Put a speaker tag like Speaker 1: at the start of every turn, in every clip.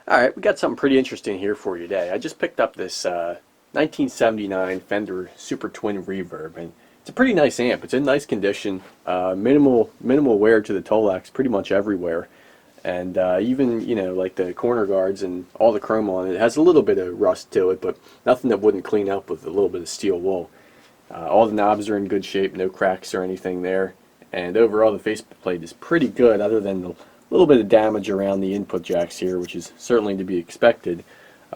Speaker 1: All right, we got something pretty interesting here for you today. I just picked up this 1979 Fender Super Twin Reverb, and it's a pretty nice amp. It's in nice condition, minimal wear to the Tolex, pretty much everywhere, and even like the corner guards and all the chrome on it, it has a little bit of rust to it, but nothing that wouldn't clean up with a little bit of steel wool. All the knobs are in good shape, no cracks or anything there, and overall the faceplate is pretty good, other than the little bit of damage around the input jacks here, which is certainly to be expected.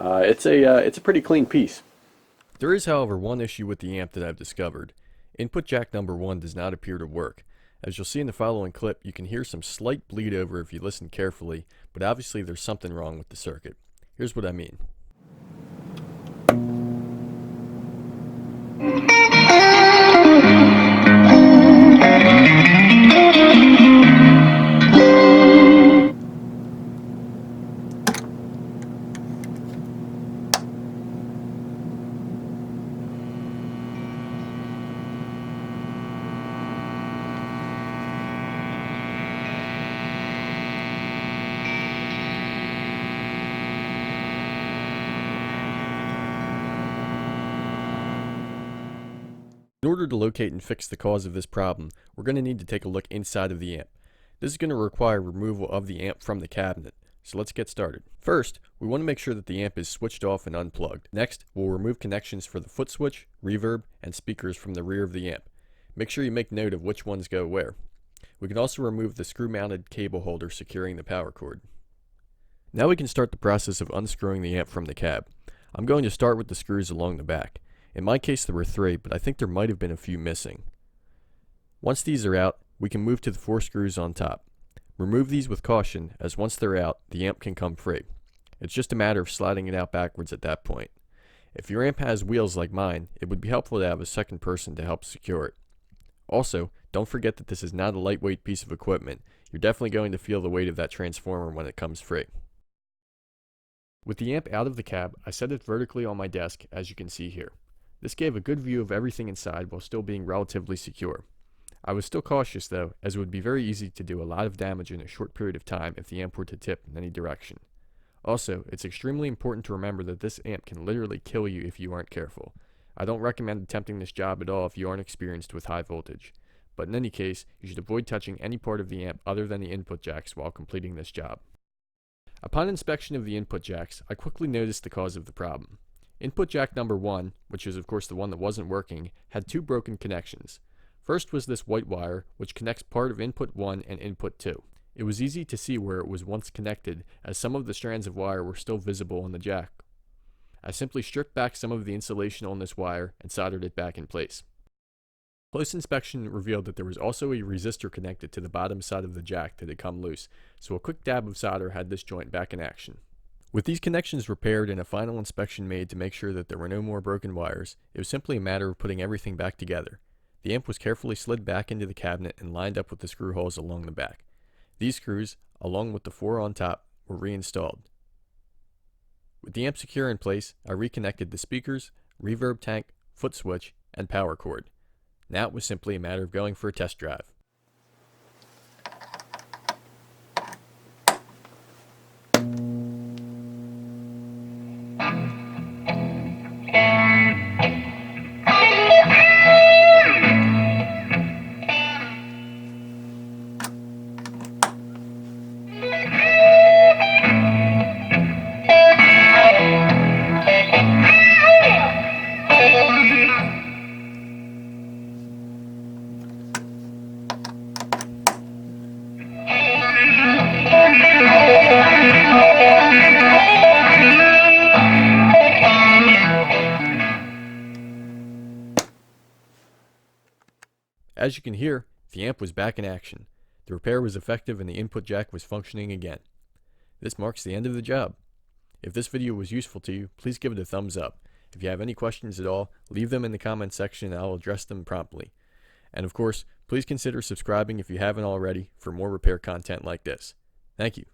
Speaker 1: It's a pretty clean piece.
Speaker 2: There is, however, one issue with the amp that I've discovered. Input jack number 1 does not appear to work. As you'll see in the following clip, you can hear some slight bleed over if you listen carefully, but obviously there's something wrong with the circuit. Here's what I mean. In order to locate and fix the cause of this problem, we're going to need to take a look inside of the amp. This is going to require removal of the amp from the cabinet, so let's get started. First, we want to make sure that the amp is switched off and unplugged. Next, we'll remove connections for the foot switch, reverb, and speakers from the rear of the amp. Make sure you make note of which ones go where. We can also remove the screw-mounted cable holder securing the power cord. Now we can start the process of unscrewing the amp from the cab. I'm going to start with the screws along the back. In my case there were 3, but I think there might have been a few missing. Once these are out, we can move to the 4 screws on top. Remove these with caution, as once they're out, the amp can come free. It's just a matter of sliding it out backwards at that point. If your amp has wheels like mine, it would be helpful to have a second person to help secure it. Also, don't forget that this is not a lightweight piece of equipment. You're definitely going to feel the weight of that transformer when it comes free. With the amp out of the cab, I set it vertically on my desk, as you can see here. This gave a good view of everything inside while still being relatively secure. I was still cautious though, as it would be very easy to do a lot of damage in a short period of time if the amp were to tip in any direction. Also, it's extremely important to remember that this amp can literally kill you if you aren't careful. I don't recommend attempting this job at all if you aren't experienced with high voltage, but in any case, you should avoid touching any part of the amp other than the input jacks while completing this job. Upon inspection of the input jacks, I quickly noticed the cause of the problem. Input jack number 1, which is of course the one that wasn't working, had 2 broken connections. First was this white wire, which connects part of input 1 and input 2. It was easy to see where it was once connected, as some of the strands of wire were still visible on the jack. I simply stripped back some of the insulation on this wire and soldered it back in place. Close inspection revealed that there was also a resistor connected to the bottom side of the jack that had come loose, so a quick dab of solder had this joint back in action. With these connections repaired and a final inspection made to make sure that there were no more broken wires, it was simply a matter of putting everything back together. The amp was carefully slid back into the cabinet and lined up with the screw holes along the back. These screws, along with the 4 on top, were reinstalled. With the amp secure in place, I reconnected the speakers, reverb tank, foot switch, and power cord. Now it was simply a matter of going for a test drive. As you can hear, the amp was back in action. The repair was effective and the input jack was functioning again. This marks the end of the job. If this video was useful to you, please give it a thumbs up. If you have any questions at all, leave them in the comment section and I'll address them promptly. And of course, please consider subscribing if you haven't already for more repair content like this. Thank you.